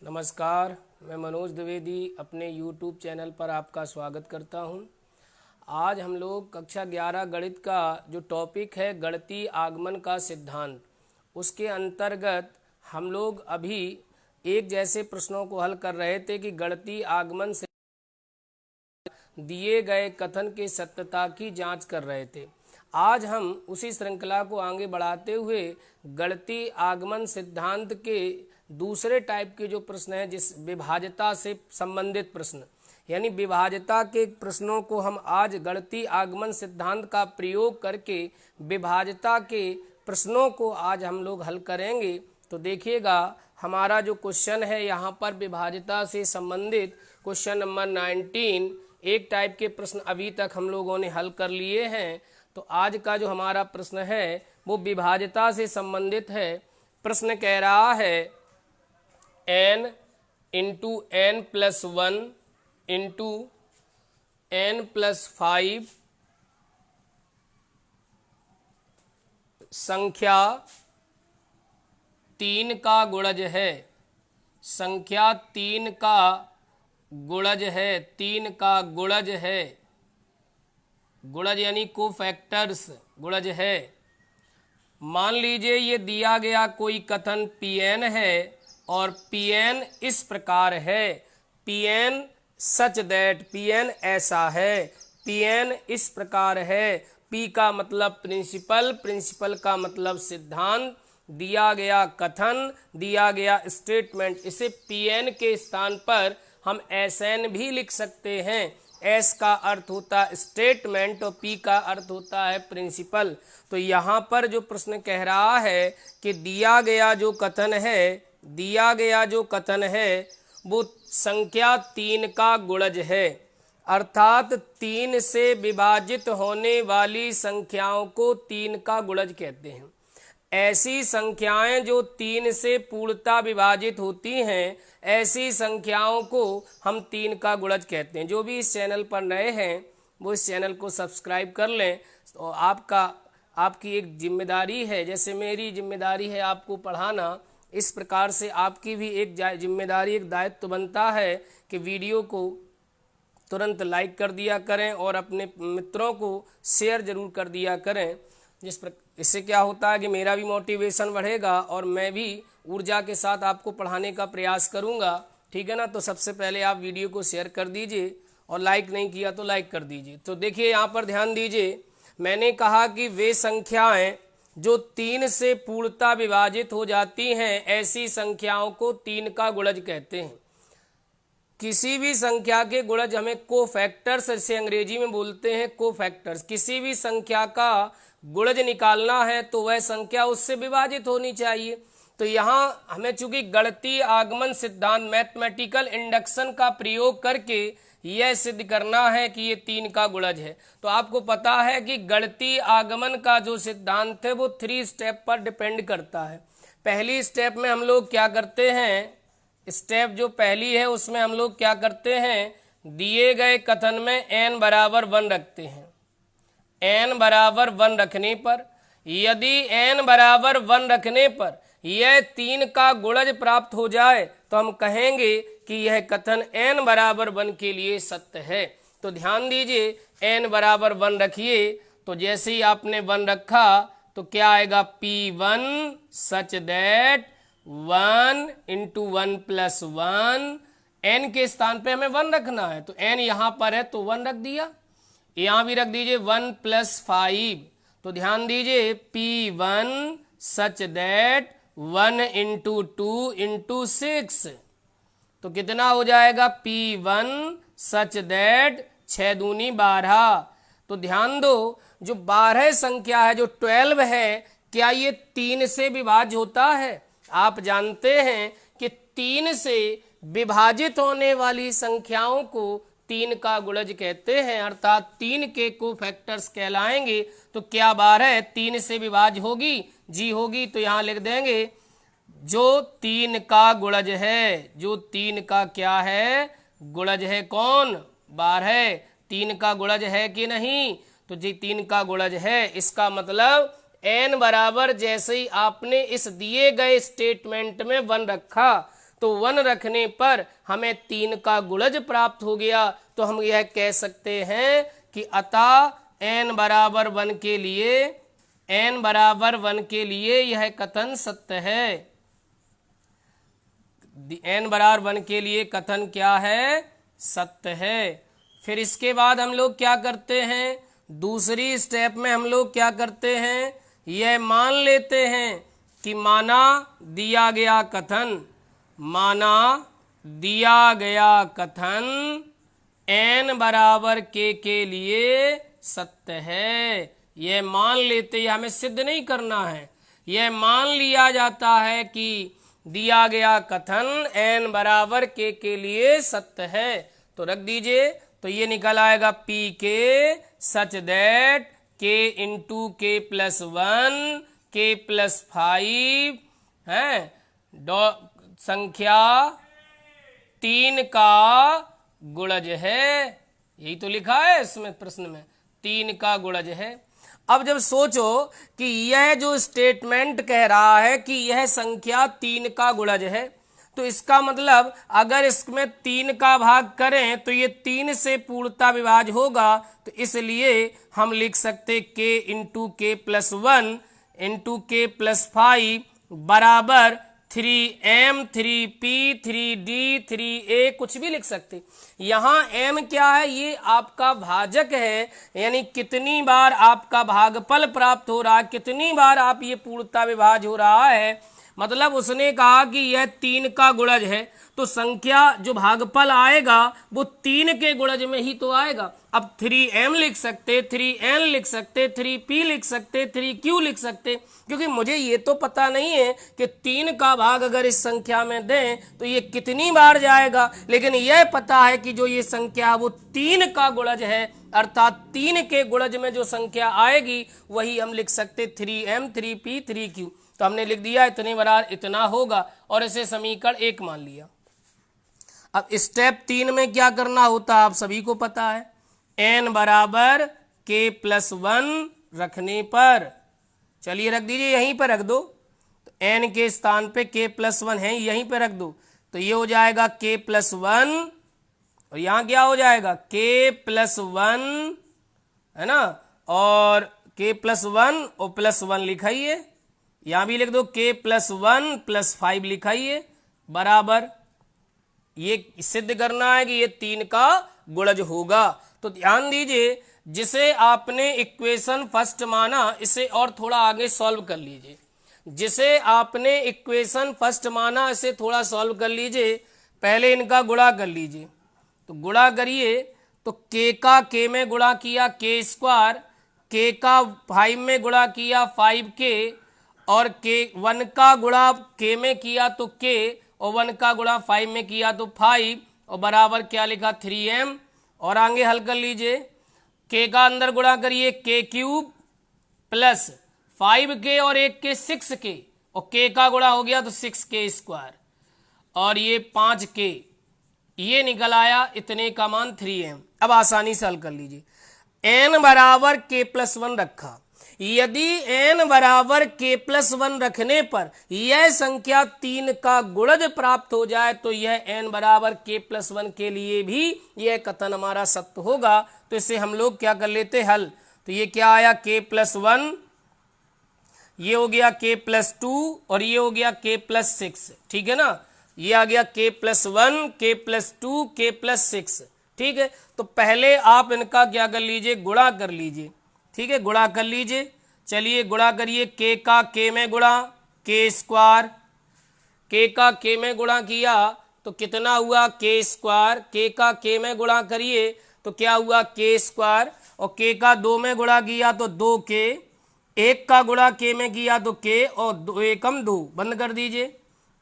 नमस्कार, मैं मनोज द्विवेदी अपने YouTube चैनल पर आपका स्वागत करता हूं। आज हम लोग कक्षा 11 गणित का जो टॉपिक है गणितीय आगमन का सिद्धांत, उसके अंतर्गत हम लोग अभी एक जैसे प्रश्नों को हल कर रहे थे कि गणितीय आगमन से दिए गए कथन के सत्यता की जांच कर रहे थे। आज हम उसी श्रृंखला को आगे बढ़ाते हुए गणितीय आगमन सिद्धांत के दूसरे टाइप के जो प्रश्न हैं, जिस विभाज्यता से संबंधित प्रश्न, यानी विभाज्यता के प्रश्नों को हम आज गणितीय आगमन सिद्धांत का प्रयोग करके विभाज्यता के प्रश्नों को आज हम लोग हल करेंगे। तो देखिएगा, हमारा जो क्वेश्चन है यहाँ पर विभाज्यता से संबंधित क्वेश्चन नंबर 19, एक टाइप के प्रश्न अभी तक हम लोगों ने हल कर लिए हैं। तो आज का जो हमारा प्रश्न है वो विभाज्यता से संबंधित है। प्रश्न कह रहा है n into n plus 1 into n plus 5 संख्या 3 का गुणज है। संख्या 3 का गुणज है, 3 का गुणज है, गुणज यानी कोफैक्टर्स गुणज है। मान लीजिए ये दिया गया कोई कथन Pn है और Pn इस प्रकार है, Pn सच दैट, Pn ऐसा है, Pn इस प्रकार है। P का मतलब प्रिंसिपल, प्रिंसिपल का मतलब सिद्धांत, दिया गया कथन, दिया गया स्टेटमेंट, इसे Pn के स्थान पर हम Sn भी लिख सकते हैं। S का अर्थ होता है स्टेटमेंट और P का अर्थ होता है प्रिंसिपल। तो यहाँ पर जो प्रश्न कह रहा है कि दिया गया जो कथन है, दिया गया जो कथन है वो संख्या 3 का गुणज है, अर्थात 3 से विभाजित होने वाली संख्याओं को 3 का गुणज कहते हैं। ऐसी संख्याएं जो 3 से पूर्णतः विभाजित होती हैं, ऐसी संख्याओं को हम 3 का गुणज कहते हैं। जो भी इस चैनल पर नए हैं वो इस चैनल को सब्सक्राइब कर लें। तो आपकी एक जिम्मेदारी है, जैसे मेरी जिम्मेदारी है आपको पढ़ाना, इस प्रकार से आपकी भी एक जिम्मेदारी, एक दायित्व बनता है कि वीडियो को तुरंत लाइक कर दिया करें और अपने मित्रों को शेयर जरूर कर दिया करें। इससे क्या होता है कि मेरा भी मोटिवेशन बढ़ेगा और मैं भी ऊर्जा के साथ आपको पढ़ाने का प्रयास करूंगा। ठीक है ना। तो सबसे पहले आप वीडियो को शेयर कर दीजिए और लाइक नहीं किया तो लाइक कर दीजिए। तो देखिए यहाँ पर ध्यान दीजिए, मैंने कहा कि वे संख्याएं जो 3 से पूर्णतः विभाजित हो जाती हैं, ऐसी संख्याओं को 3 का गुणज कहते हैं। किसी भी संख्या के गुणज हमें कोफैक्टर्स, इसे अंग्रेजी में बोलते हैं कोफैक्टर्स। किसी भी संख्या का गुणज निकालना है तो वह संख्या उससे विभाजित होनी चाहिए। तो यहाँ हमें चूंकि गणितीय आगमन सिद्धांत, मैथमेटिकल इंडक्शन का प्रयोग करके यह सिद्ध करना है कि ये 3 का गुणज है। तो आपको पता है कि गणितीय आगमन का जो सिद्धांत है वो 3 स्टेप पर डिपेंड करता है। पहली स्टेप में हम लोग क्या करते हैं, स्टेप जो पहली है उसमें हम लोग क्या करते हैं, दिए गए कथन में n बराबर 1 रखते हैं। n बराबर 1 रखने पर, यदि n बराबर 1 रखने पर यह 3 का गुणज प्राप्त हो जाए तो हम कहेंगे कि यह कथन n बराबर 1 के लिए सत्य है। तो ध्यान दीजिए, n बराबर 1 रखिए, तो जैसे ही आपने 1 रखा तो क्या आएगा, P1 such that 1 into 1 plus 1, n के स्थान पे हमें 1 रखना है तो n यहाँ पर है तो 1 रख दिया। यहाँ भी रख दीजिए 1 प्लस 5। तो ध्यान दीजिए, P1 such that 1 into 2 into 6, तो कितना हो जाएगा, P1 सच दैट 6 दूनी 12। तो ध्यान दो, जो 12 संख्या है, जो 12 है, क्या ये 3 से विभाज्य होता है? आप जानते हैं कि 3 से विभाजित होने वाली संख्याओं को 3 का गुणज कहते हैं, अर्थात 3 के कोफैक्टर्स कहलाएंगे। तो क्या 12 3 से विभाज्य होगी? जी होगी। तो यहाँ लिख देंगे जो 3 का गुणज है, जो 3 का क्या है, गुणज है। कौन? 12 3 का गुणज है कि नहीं? तो जी 3 का गुणज है। इसका मतलब n बराबर, जैसे ही आपने इस दिए गए स्टेटमेंट में 1 रखा तो 1 रखने पर हमें 3 का गुणज प्राप्त हो गया। तो हम यह कह सकते हैं कि अतः n बराबर 1 के लिए यह कथन सत्य है। n बराबर 1 के लिए कथन क्या है? सत्य है। फिर इसके बाद हम लोग क्या करते हैं? दूसरी स्टेप में हम लोग क्या करते हैं? यह मान लेते हैं कि माना दिया गया कथन n बराबर k के लिए सत्य है। यह मान लेते, हमें सिद्ध नहीं करना है, यह मान लिया जाता है कि दिया गया कथन n बराबर k के लिए सत्य है। तो रख दीजिए, तो ये निकल आएगा पी के सच दैट k इंटू के प्लस 1 k प्लस 5 है संख्या 3 का गुणज है। यही तो लिखा है इसमें प्रश्न में, 3 का गुणज है। अब जब सोचो कि यह जो स्टेटमेंट कह रहा है कि यह संख्या 3 का गुणज है, तो इसका मतलब अगर इसमें 3 का भाग करें तो ये 3 से पूर्णता विभाज्य होगा। तो इसलिए हम लिख सकते k इंटू के प्लस 1 इंटू के प्लस 5 बराबर 3m 3p 3d 3a, कुछ भी लिख सकते। यहाँ m क्या है? ये आपका भाजक है, यानी कितनी बार आपका भागफल प्राप्त हो रहा है, कितनी बार आप ये पूर्णता विभाज्य हो रहा है। मतलब उसने कहा कि यह 3 का गुणज है, तो संख्या जो भागफल आएगा वो 3 के गुणज में ही तो आएगा। अब 3m लिख सकते, 3n लिख सकते, 3p लिख सकते, 3q लिख सकते, क्योंकि मुझे ये तो पता नहीं है कि 3 का भाग अगर इस संख्या में दें तो ये कितनी बार जाएगा, लेकिन यह पता है कि जो ये संख्या वो 3 का गुणज है, अर्थात 3 के गुणज में जो संख्या आएगी वही हम लिख सकते 3m 3p 3q। तो हमने लिख दिया इतने बराबर इतना होगा और इसे समीकरण 1 मान लिया। अब स्टेप 3 में क्या करना होता है आप सभी को पता है, n बराबर k प्लस 1 रखने पर, चलिए रख दीजिए, यहीं पर रख दो, तो n के स्थान पे k प्लस 1 है, यहीं पे रख दो, तो ये हो जाएगा k प्लस 1 और यहाँ क्या हो जाएगा k प्लस 1 है ना, और k प्लस 1 और प्लस 1 लिखाइए, यहाँ भी लिख दो k प्लस 1 प्लस 5 लिखाइए बराबर, ये सिद्ध करना है कि ये 3 का गुणज होगा। तो ध्यान दीजिए, जिसे आपने इक्वेशन फर्स्ट माना इसे और थोड़ा आगे सॉल्व कर लीजिए, जिसे आपने इक्वेशन फर्स्ट माना इसे थोड़ा सॉल्व कर लीजिए। पहले इनका गुणा कर लीजिए, तो गुणा करिए, तो k का k में गुणा किया k स्क्वायर, k का 5 में गुणा किया 5k, और k 1 का गुणा k में किया तो k, और 1 का गुणा 5 में किया तो 5, और बराबर क्या लिखा 3m। और आगे हल कर लीजिए, k का अंदर गुणा करिए k क्यूब प्लस 5k और 1k 6k, और k का गुणा हो गया तो 6k स्क्वायर, और ये 5k, ये निकल आया इतने का मान 3m। अब आसानी से हल कर लीजिए, n बराबर k प्लस 1 रखा, यदि n बराबर k प्लस 1 रखने पर यह संख्या 3 का गुणज प्राप्त हो जाए तो यह n बराबर k प्लस 1 के लिए भी यह कथन हमारा सत्य होगा। तो इसे हम लोग क्या कर लेते हल, तो ये क्या आया k प्लस 1, ये हो गया k प्लस 2 और ये हो गया k प्लस 6, ठीक है ना, ये आ गया k plus 1 k plus 2 k plus 6, ठीक है। तो पहले आप इनका क्या कर लीजिए, गुणा कर लीजिए, ठीक है, गुणा कर लीजिए। चलिए गुणा करिए, k का k में गुणा k स्क्वायर, k का k में गुणा किया तो कितना हुआ k स्क्वायर, k का k में गुणा करिए तो क्या हुआ k स्क्वायर, और k का 2 में गुणा किया तो 2k, 1 का गुणा k में किया तो k, और 2 एकम 2, बंद कर दीजिए,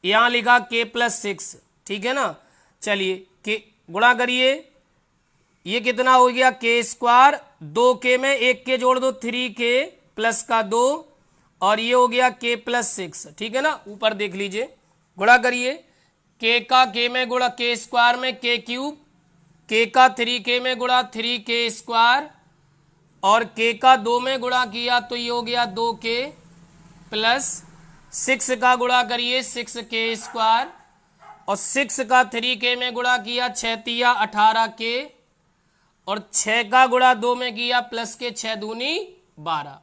यहाँ लिखा k प्लस 6, ठीक है ना। चलिए k गुणा करिए, ये कितना हो गया k स्क्वायर, 2k में 1k जोड़ दो 3k प्लस का 2, और ये हो गया k प्लस 6, ठीक है ना। ऊपर देख लीजिए, गुणा करिए, k का k में गुणा k स्क्वायर में k क्यूब, k का 3k में गुणा 3k स्क्वायर, और k का 2 में गुणा किया तो ये हो गया 2k प्लस 6 का गुणा करिए 6k स्क्वायर, और 6 का 3k में गुणा किया 6 तिया 18k और 6 का गुणा 2 में किया प्लस के 6 दूनी 12।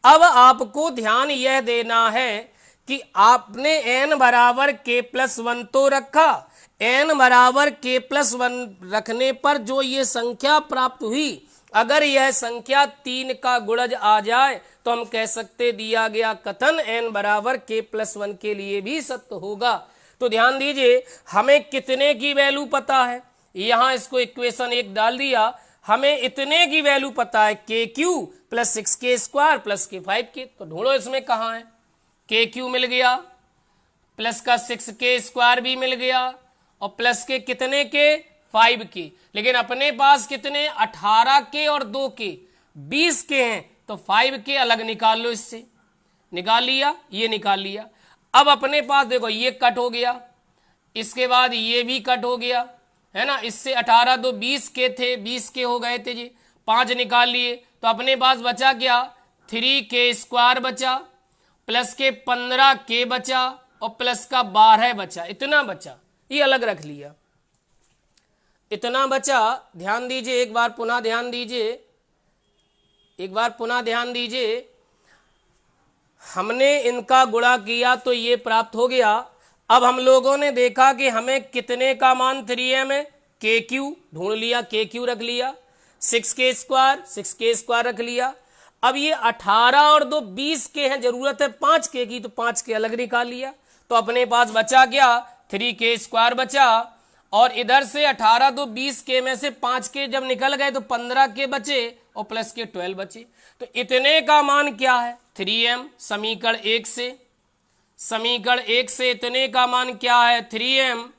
अब आपको ध्यान यह देना है कि आपने n बराबर k प्लस 1 तो रखा, n बराबर k प्लस 1 रखने पर जो ये संख्या प्राप्त हुई, अगर यह संख्या 3 का गुणज आ जाए तो हम कह सकते दिया गया कथन n बराबर k प्लस 1 के लिए भी सत्य होगा। तो ध्यान दीजिए, हमें कितने की वैल्यू पता है, यहां इसको इक्वेशन 1 डाल दिया, हमें इतने की वैल्यू पता है के Q plus 6k square plus के 5k। तो ढूंढो इसमें कहाँ है, के क्यू मिल गया, प्लस का 6k स्क्वायर भी मिल गया और प्लस के कितने के 5k, लेकिन अपने पास कितने 18k और 2k 20k हैं, तो 5k अलग निकाल लो, इससे निकाल लिया, ये निकाल लिया। अब अपने पास देखो ये कट हो गया, इसके बाद ये भी कट हो गया, है ना, इससे 18 दो 20k थे, 20k हो गए थे जी, 5 निकाल लिए, तो अपने पास बचा क्या 3k स्क्वायर बचा, प्लस के 15k बचा और प्लस का 12 बचा, इतना बचा, ये अलग रख लिया, इतना बचा। ध्यान दीजिए, एक बार पुनः ध्यान दीजिए, एक बार पुनः ध्यान दीजिए, हमने इनका गुणा किया तो ये प्राप्त हो गया। अब हम लोगों ने देखा कि हमें कितने का मान 3m है, के क्यू ढूंढ लिया, के क्यू रख लिया, 6k स्क्वायर रख लिया। अब ये 18 और 2 20k हैं, जरूरत है 5k की, तो 5k अलग निकाल लिया, तो अपने पास बचा क्या 3k स्क्वायर बचा, और इधर से 18 दो 20k में से 5k जब निकल गए तो 15k बचे और प्लस के 12 बचे। तो इतने का मान क्या है 3m, समीकरण 1 से, समीकरण 1 से इतने का मान क्या है 3m।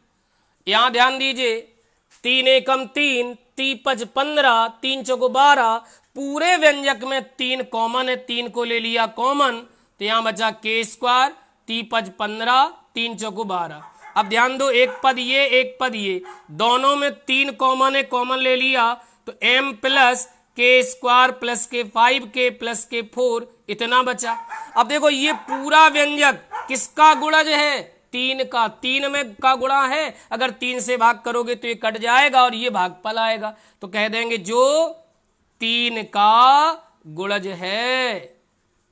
यहां ध्यान दीजिए, 3 एकम 3, 3 5 15, 3 चौको 12, पूरे व्यंजक में 3 कॉमन है, 3 को ले लिया कॉमन, तो यहां बचा k स्क्वायर, 3 5 15, 3 चौको 12। अब ध्यान दो, एक पद ये एक पद ये, दोनों में 3 कॉमन है, कॉमन ले लिया, तो m प्लस के स्क्वायर प्लस के 5k प्लस के 4, इतना बचा। अब देखो ये पूरा व्यंजक किसका गुणज है 3 का, 3 में का गुणा है, अगर 3 से भाग करोगे तो ये कट जाएगा और ये भागफल आएगा, तो कह देंगे जो 3 का गुणज है,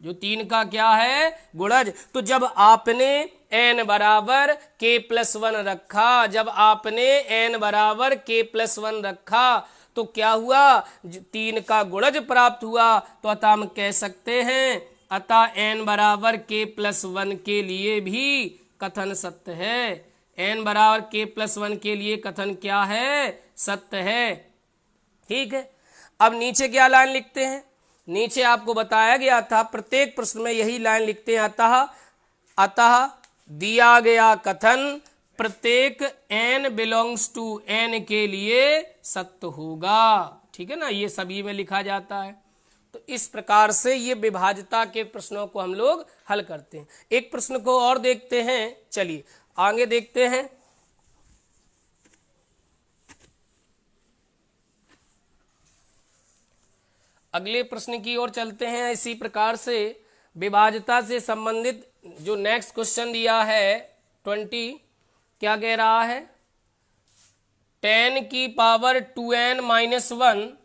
जो 3 का क्या है गुणज। तो जब आपने n बराबर k प्लस 1 रखा, जब आपने n बराबर k प्लस 1 रखा तो क्या हुआ 3 का गुणज प्राप्त हुआ। तो अतः हम कह सकते हैं अतः n बराबर k प्लस 1 के लिए भी कथन सत्य है, n बराबर k प्लस 1 के लिए कथन क्या है सत्य है। ठीक है, अब नीचे क्या लाइन लिखते हैं, नीचे आपको बताया गया था प्रत्येक प्रश्न में यही लाइन लिखते हैं, अतः दिया गया कथन प्रत्येक n बिलोंग्स टू n के लिए सत्य होगा। ठीक है ना, ये सभी में लिखा जाता है। तो इस प्रकार से ये विभाज्यता के प्रश्नों को हम लोग हल करते हैं। एक प्रश्न को और देखते हैं, चलिए आगे देखते हैं। अगले प्रश्न की ओर चलते हैं। इसी प्रकार से विभाज्यता से संबंधित जो नेक्स्ट क्वेश्चन दिया है 20, क्या कह रहा है 10 की पावर 2n माइनस 1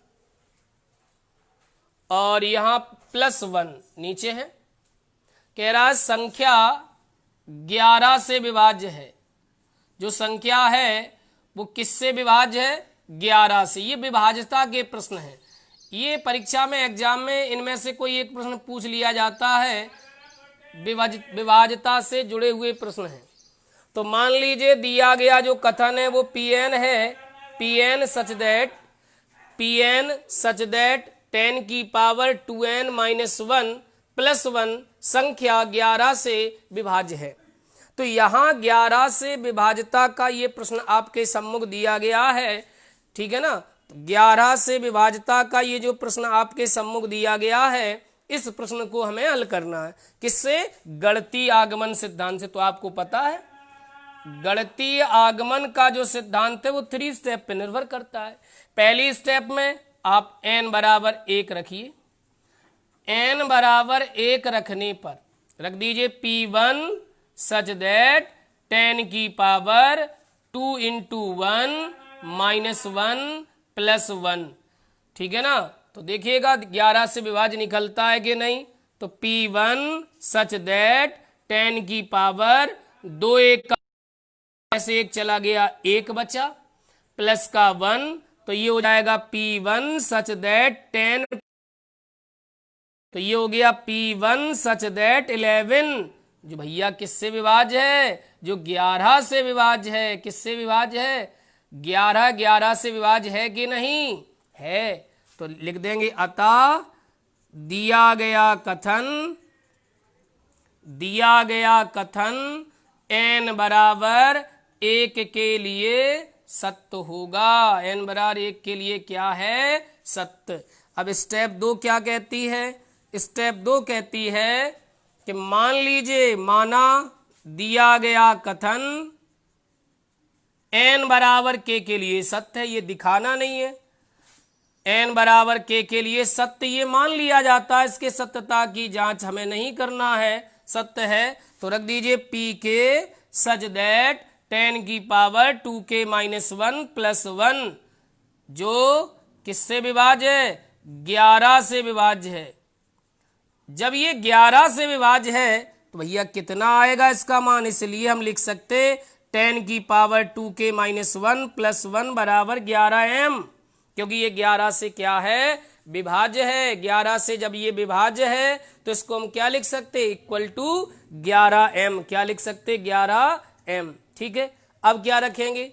और यहां प्लस 1 नीचे है, कह रहा है संख्या 11 से विभाज्य है। जो संख्या है वो किससे विभाज्य है 11 से। ये विभाज्यता के प्रश्न है, ये परीक्षा में एग्जाम में इनमें से कोई एक प्रश्न पूछ लिया जाता है, विभाज्यता से जुड़े हुए प्रश्न हैं। तो मान लीजिए दिया गया जो कथन है वो Pn है, Pn सच दैट 10 की पावर 2n माइनस 1 प्लस 1 संख्या 11 से विभाज्य है। तो यहाँ 11 से विभाज्यता का ये प्रश्न आपके सम्मुख दिया गया है। ठीक है ना, 11 से विभाज्यता का ये जो प्रश्न आपके सम्मुख दिया गया है, इस प्रश्न को हमें हल करना है किससे गणितीय आगमन सिद्धांत से। तो आपको पता है गणितीय आगमन का जो सिद्धांत है वो 3 स्टेप पे निर्भर करता है। पहली स्टेप में आप n बराबर 1 रखिए, n बराबर 1 रखने पर रख दीजिए P1 सच दैट 10 की पावर 2 इंटू 1 माइनस 1 प्लस 1। ठीक है ना। तो देखिएगा 11 से विभाज्य निकलता है कि नहीं। तो P1 सच दैट 10 की पावर 2 एक का ऐसे एक चला गया, एक बचा, प्लस का 1, तो ये हो जाएगा P1 सच दैट 10, तो ये हो गया P1 सच दैट 11, जो भैया किससे विभाज्य है, जो 11 से विभाज्य है। किससे विभाज्य है? 11 से विभाज्य है कि नहीं है। तो लिख देंगे अतः दिया गया कथन n बराबर 1 के लिए सत्य होगा। n बराबर 1 के लिए क्या है? सत्य। अब स्टेप 2 क्या कहती है? स्टेप 2 कहती है कि मान लीजिए, माना दिया गया कथन n बराबर k के लिए सत्य है। ये दिखाना नहीं है। n बराबर k के लिए सत्य ये मान लिया जाता है। इसके सत्यता की जांच हमें नहीं करना है, सत्य है। तो रख दीजिए p के सच दैट 10 की पावर 2k माइनस 1 प्लस 1, जो किससे विभाज्य है? 11 से विभाज्य है। जब ये 11 से विभाज्य है तो भैया कितना आएगा इसका मान? इसलिए हम लिख सकते 10 की पावर 2k माइनस 1 प्लस 1 बराबर 11m, क्योंकि ये 11 से क्या है? विभाज्य है। 11 से जब ये विभाज्य है तो इसको हम क्या लिख सकते? Equal to 11m। क्या लिख सकते? 11m। ठीक है। अब क्या रखेंगे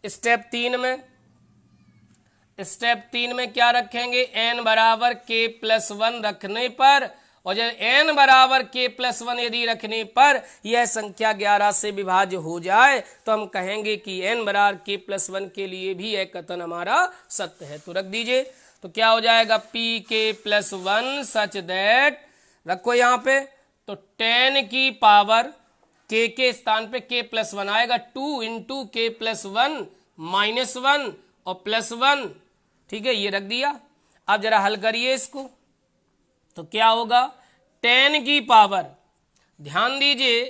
स्टेप 3 में? स्टेप 3 में क्या रखेंगे? n बराबर k प्लस 1 रखने पर, और जब n बराबर k प्लस 1 यदि रखने पर यह संख्या 11 से विभाज्य हो जाए तो हम कहेंगे कि n बराबर k प्लस 1 के लिए भी यह कथन हमारा सत्य है। तो रख दीजिए। तो क्या हो जाएगा? pk प्लस 1 सच दैट, रखो यहाँ पे, तो 10 की पावर k के स्थान पे k प्लस 1 आएगा, 2 इंटू k प्लस 1 माइनस 1 और प्लस 1। ठीक है, ये रख दिया। अब जरा हल करिए इसको, तो क्या होगा? 10 की पावर, ध्यान दीजिए,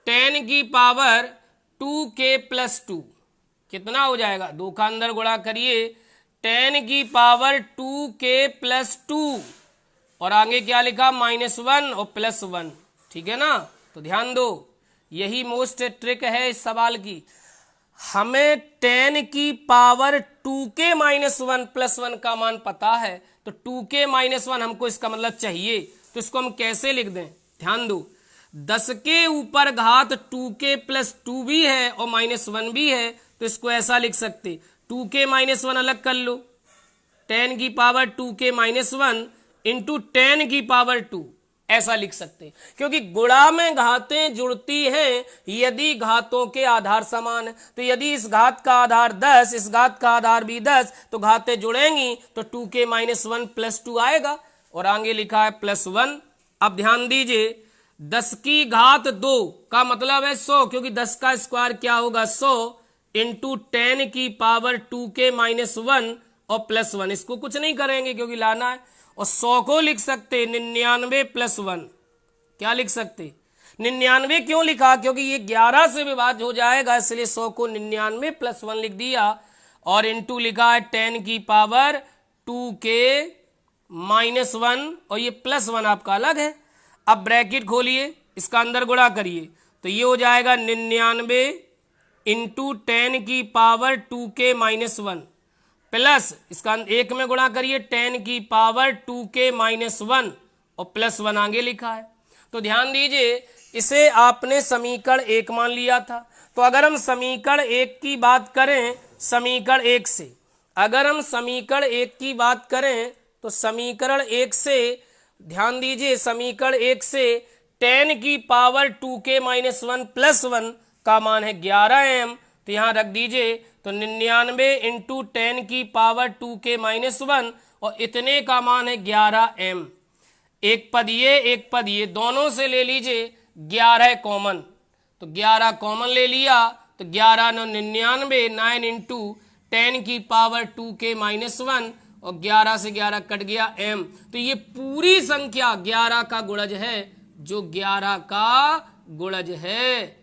10 की पावर 2k प्लस 2 कितना हो जाएगा? 2 का अंदर गुणा करिए, 10 की पावर 2k प्लस 2, और आगे क्या लिखा? माइनस 1 और प्लस 1। ठीक है ना। तो ध्यान दो, यही मोस्ट ट्रिक है इस सवाल की। हमें 10 की पावर 2k माइनस 1 प्लस 1 का मान पता है, तो 2k माइनस 1 हमको इसका मतलब चाहिए। तो इसको हम कैसे लिख दें? ध्यान दो, 10 के ऊपर घात 2k प्लस 2 भी है और माइनस 1 भी है, तो इसको ऐसा लिख सकते, 2k माइनस 1 अलग कर लो, 10 की पावर 2k माइनस 1 इंटू 10 की पावर 2, ऐसा लिख सकते। क्योंकि गुणा में घातें जुड़ती हैं यदि घातों के आधार समान है। तो यदि इस घात का आधार 10, इस घात का आधार भी 10, तो घातें जुड़ेंगी तो 2k माइनस 1 प्लस 2 आएगा, और आगे लिखा है प्लस 1। अब ध्यान दीजिए, 10 की घात 2 का मतलब है 100, क्योंकि 10 का स्क्वायर क्या होगा? 100 इंटू 10 की पावर 2k माइनस 1 और प्लस 1। इसको कुछ नहीं करेंगे क्योंकि लाना है। और 100 को लिख सकते 99 प्लस 1। क्या लिख सकते? 99 क्यों लिखा? क्योंकि ये 11 से विभाज्य हो जाएगा, इसलिए 100 को 99 प्लस 1 लिख दिया, और इंटू लिखा है 10 की पावर 2k माइनस 1, और ये प्लस 1 आपका अलग है। अब ब्रैकेट खोलिए, इसका अंदर गुणा करिए, तो ये हो जाएगा 99 इंटू 10 की पावर 2k माइनस 1 प्लस, इसका एक में गुणा करिए, 10 की पावर 2k माइनस 1 और प्लस 1 आगे लिखा है। तो ध्यान दीजिए, इसे आपने समीकरण 1 मान लिया था। तो अगर हम समीकरण 1 की बात करें, समीकरण 1 से, अगर हम समीकरण 1 की बात करें तो समीकरण 1 से, ध्यान दीजिए, समीकरण 1 से 10 की पावर 2k माइनस 1 प्लस 1 का मान है 11m। तो यहां रख दीजिए, तो 99 इंटू 10 की पावर 2k माइनस 1, और इतने का मान है 11m। एक पद ये दोनों से ले लीजिए, 11 कॉमन, तो 11 कॉमन ले लिया, तो 11 9 99, 9 इंटू 10 की पावर 2k माइनस 1, और 11 से 11 कट गया m। तो ये पूरी संख्या 11 का गुणज है, जो 11 का गुणज है।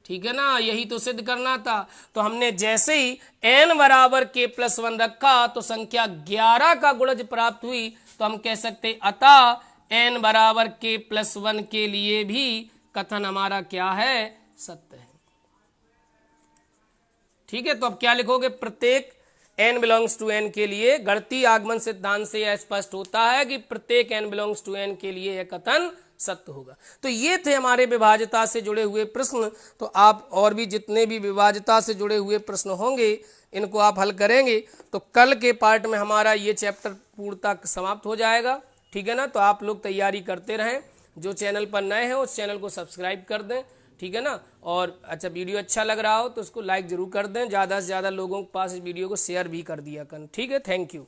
ठीक है ना, यही तो सिद्ध करना था। तो हमने जैसे ही n बराबर k+1 रखा तो संख्या 11 का गुणज प्राप्त हुई, तो हम कह सकते अतः n बराबर k+1 के लिए भी कथन हमारा क्या है, सत्य है। ठीक है, तो अब क्या लिखोगे, प्रत्येक n बिलोंग्स टू n के लिए गणितीय आगमन सिद्धांत से यह स्पष्ट होता है कि प्रत्येक n बिलोंग्स टू n के लिए यह कथन सत्य होगा। तो ये थे हमारे विभाज्यता से जुड़े हुए प्रश्न। तो आप और भी जितने भी विभाज्यता से जुड़े हुए प्रश्न होंगे इनको आप हल करेंगे तो कल के पार्ट में हमारा ये चैप्टर पूर्णतः समाप्त हो जाएगा। ठीक है ना, तो आप लोग तैयारी करते रहें। जो चैनल पर नए हैं उस चैनल को सब्सक्राइब कर दें। ठीक है ना, और अच्छा वीडियो अच्छा लग रहा हो तो उसको लाइक जरूर कर दें, ज़्यादा से ज़्यादा लोगों के पास इस वीडियो को शेयर भी कर दिया करें। ठीक है, थैंक यू।